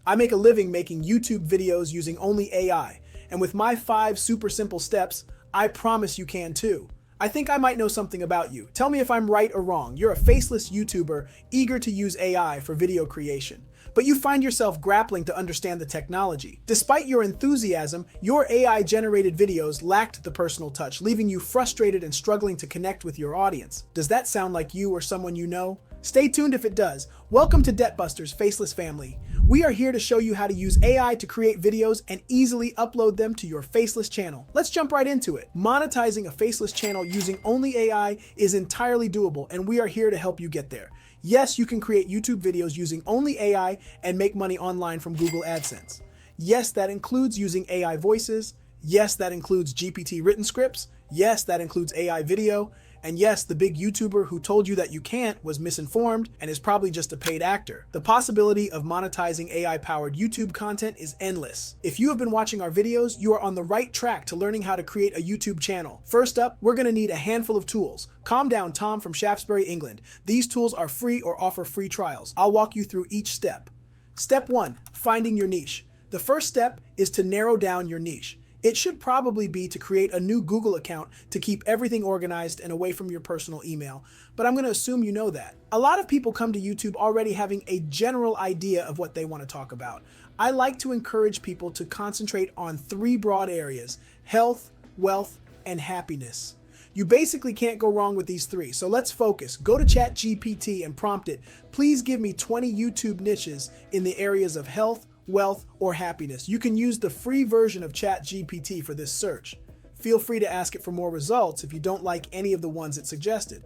I make a living making YouTube videos using only AI, and with my 5 super simple steps, I promise you can too. I think I might know something about you. Tell me if I'm right or wrong. You're a faceless YouTuber eager to use AI for video creation, but you find yourself grappling to understand the technology. Despite your enthusiasm, your AI-generated videos lacked the personal touch, leaving you frustrated and struggling to connect with your audience. Does that sound like you or someone you know? Stay tuned if it does. Welcome to Debtbusters Faceless Family. We are here to show you how to use AI to create videos and easily upload them to your faceless channel. Let's jump right into it. Monetizing a faceless channel using only AI is entirely doable, and we are here to help you get there. Yes, you can create YouTube videos using only AI and make money online from Google AdSense. Yes, that includes using AI voices. Yes, that includes GPT written scripts. Yes, that includes AI video. And yes, the big YouTuber who told you that you can't was misinformed and is probably just a paid actor. The possibility of monetizing AI-powered YouTube content is endless. If you have been watching our videos, you are on the right track to learning how to create a YouTube channel. First up, we're going to need a handful of tools. Calm down, Tom from Shaftesbury, England. These tools are free or offer free trials. I'll walk you through each step. Step 1, finding your niche. The first step is to narrow down your niche. It should probably be to create a new Google account to keep everything organized and away from your personal email, but I'm going to assume you know that. A lot of people come to YouTube already having a general idea of what they want to talk about. I like to encourage people to concentrate on 3 broad areas: health, wealth, and happiness. You basically can't go wrong with these 3, so let's focus. Go to ChatGPT and prompt it, please give me 20 YouTube niches in the areas of health, wealth, or happiness. You can use the free version of ChatGPT for this search. Feel free to ask it for more results if you don't like any of the ones it suggested.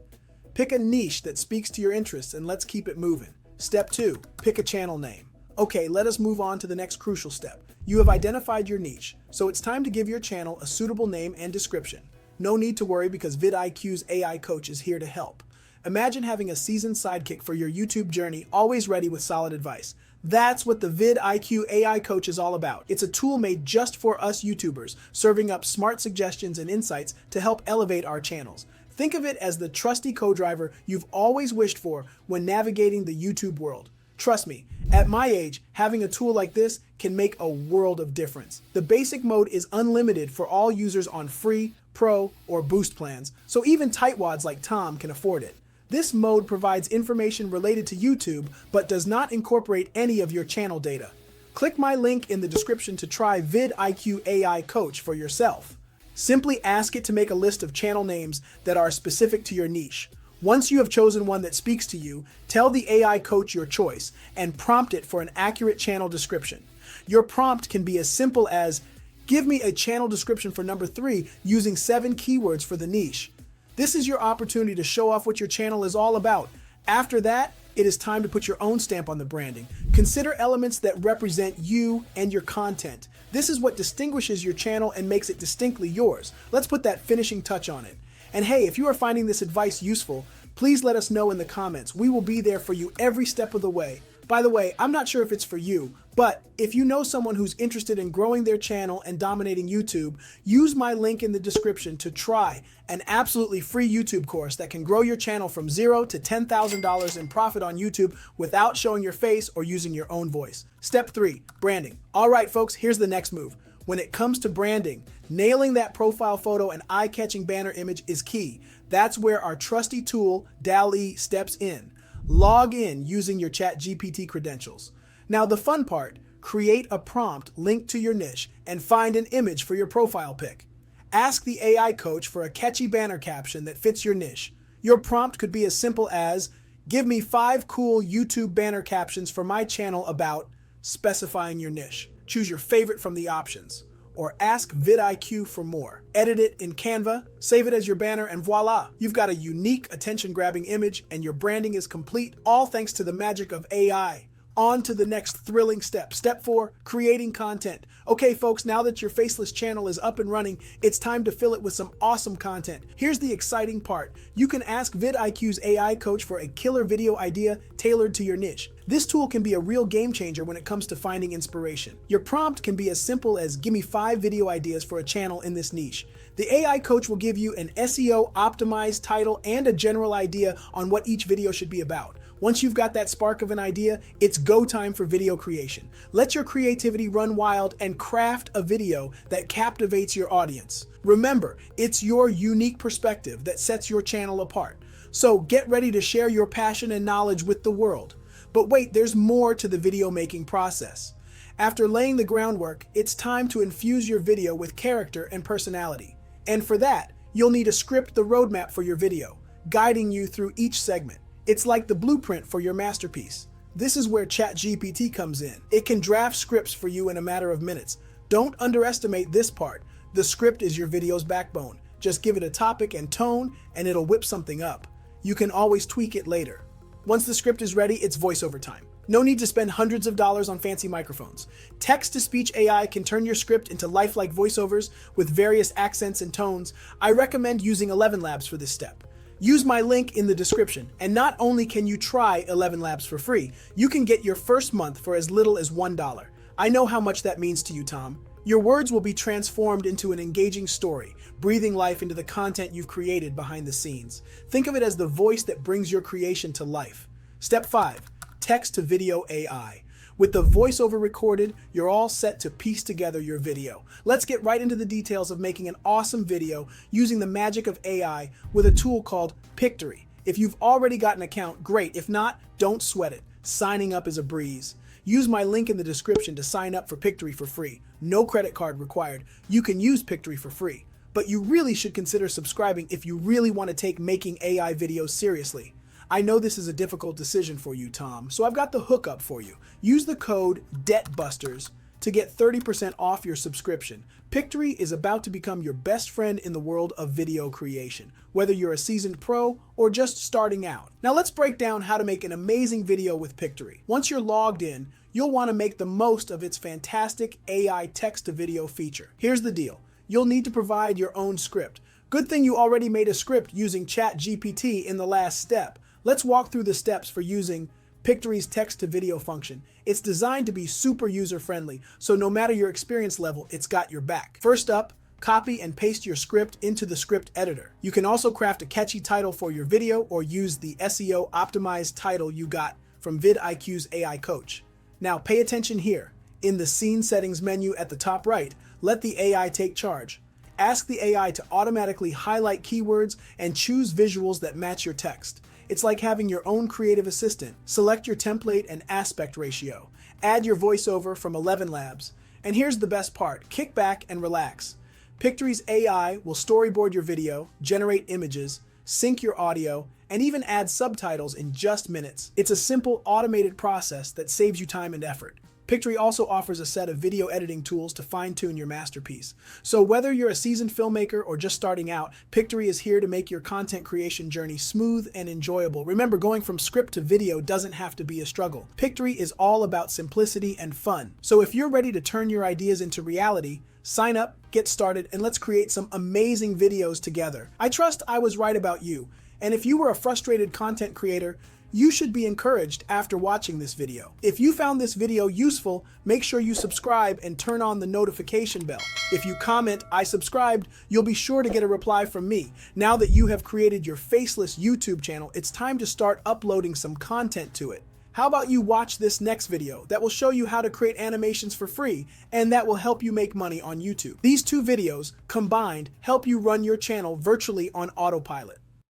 Pick a niche that speaks to your interests and let's keep it moving. Step 2, pick a channel name. Okay, let us move on to the next crucial step. You have identified your niche, so it's time to give your channel a suitable name and description. No need to worry because VidIQ's AI coach is here to help. Imagine having a seasoned sidekick for your YouTube journey, always ready with solid advice. That's what the VidIQ AI coach is all about. It's a tool made just for us YouTubers, serving up smart suggestions and insights to help elevate our channels. Think of it as the trusty co-driver you've always wished for when navigating the YouTube world. Trust me, at my age, having a tool like this can make a world of difference. The basic mode is unlimited for all users on free, pro, or boost plans, so even tightwads like Tom can afford it. This mode provides information related to YouTube, but does not incorporate any of your channel data. Click my link in the description to try VidIQ AI Coach for yourself. Simply ask it to make a list of channel names that are specific to your niche. Once you have chosen one that speaks to you, tell the AI coach your choice and prompt it for an accurate channel description. Your prompt can be as simple as, give me a channel description for number 3 using 7 keywords for the niche. This is your opportunity to show off what your channel is all about. After that, it is time to put your own stamp on the branding. Consider elements that represent you and your content. This is what distinguishes your channel and makes it distinctly yours. Let's put that finishing touch on it. And hey, if you are finding this advice useful, please let us know in the comments. We will be there for you every step of the way. By the way, I'm not sure if it's for you, but if you know someone who's interested in growing their channel and dominating YouTube, use my link in the description to try an absolutely free YouTube course that can grow your channel from $0 to $10,000 in profit on YouTube without showing your face or using your own voice. Step 3, branding. All right, folks, here's the next move. When it comes to branding, nailing that profile photo and eye-catching banner image is key. That's where our trusty tool, DALL-E, steps in. Log in using your ChatGPT credentials. Now the fun part, create a prompt linked to your niche and find an image for your profile pic. Ask the AI coach for a catchy banner caption that fits your niche. Your prompt could be as simple as, give me 5 cool YouTube banner captions for my channel about, specifying your niche. Choose your favorite from the options. Or ask VidIQ for more. Edit it in Canva, save it as your banner, and voila! You've got a unique, attention-grabbing image and your branding is complete, all thanks to the magic of AI. On to the next thrilling step. Step 4, creating content. Okay folks, now that your faceless channel is up and running, it's time to fill it with some awesome content. Here's the exciting part. You can ask VidIQ's AI coach for a killer video idea tailored to your niche. This tool can be a real game changer when it comes to finding inspiration. Your prompt can be as simple as, give me 5 video ideas for a channel in this niche. The AI coach will give you an SEO optimized title and a general idea on what each video should be about. Once you've got that spark of an idea, it's go time for video creation. Let your creativity run wild and craft a video that captivates your audience. Remember, it's your unique perspective that sets your channel apart. So get ready to share your passion and knowledge with the world. But wait, there's more to the video making process. After laying the groundwork, it's time to infuse your video with character and personality. And for that, you'll need a script, the roadmap for your video, guiding you through each segment. It's like the blueprint for your masterpiece. This is where ChatGPT comes in. It can draft scripts for you in a matter of minutes. Don't underestimate this part. The script is your video's backbone. Just give it a topic and tone, and it'll whip something up. You can always tweak it later. Once the script is ready, it's voiceover time. No need to spend hundreds of dollars on fancy microphones. Text-to-speech AI can turn your script into lifelike voiceovers with various accents and tones. I recommend using 11 Labs for this step. Use my link in the description, and not only can you try 11 Labs for free, you can get your first month for as little as $1. I know how much that means to you, Tom. Your words will be transformed into an engaging story, breathing life into the content you've created behind the scenes. Think of it as the voice that brings your creation to life. Step 5. Text-to-video AI. With the voiceover recorded, you're all set to piece together your video. Let's get right into the details of making an awesome video using the magic of AI with a tool called Pictory. If you've already got an account, great. If not, don't sweat it. Signing up is a breeze. Use my link in the description to sign up for Pictory for free. No credit card required. You can use Pictory for free. But you really should consider subscribing if you really want to take making AI videos seriously. I know this is a difficult decision for you, Tom, so I've got the hookup for you. Use the code DEBTBUSTERS to get 30% off your subscription. Pictory is about to become your best friend in the world of video creation, whether you're a seasoned pro or just starting out. Now let's break down how to make an amazing video with Pictory. Once you're logged in, you'll want to make the most of its fantastic AI text-to-video feature. Here's the deal. You'll need to provide your own script. Good thing you already made a script using ChatGPT in the last step. Let's walk through the steps for using Pictory's text-to-video function. It's designed to be super user-friendly, so no matter your experience level, it's got your back. First up, copy and paste your script into the script editor. You can also craft a catchy title for your video or use the SEO-optimized title you got from VidIQ's AI coach. Now pay attention here. In the Scene Settings menu at the top right, let the AI take charge. Ask the AI to automatically highlight keywords and choose visuals that match your text. It's like having your own creative assistant. Select your template and aspect ratio. Add your voiceover from 11 Labs. And here's the best part, kick back and relax. Pictory's AI will storyboard your video, generate images, sync your audio, and even add subtitles in just minutes. It's a simple, automated process that saves you time and effort. Pictory also offers a set of video editing tools to fine-tune your masterpiece. So whether you're a seasoned filmmaker or just starting out, Pictory is here to make your content creation journey smooth and enjoyable. Remember, going from script to video doesn't have to be a struggle. Pictory is all about simplicity and fun. So if you're ready to turn your ideas into reality, sign up, get started, and let's create some amazing videos together. I trust I was right about you. And if you were a frustrated content creator, you should be encouraged after watching this video. If you found this video useful, make sure you subscribe and turn on the notification bell. If you comment, "I subscribed," you'll be sure to get a reply from me. Now that you have created your faceless YouTube channel, it's time to start uploading some content to it. How about you watch this next video that will show you how to create animations for free and that will help you make money on YouTube. These two videos combined help you run your channel virtually on autopilot.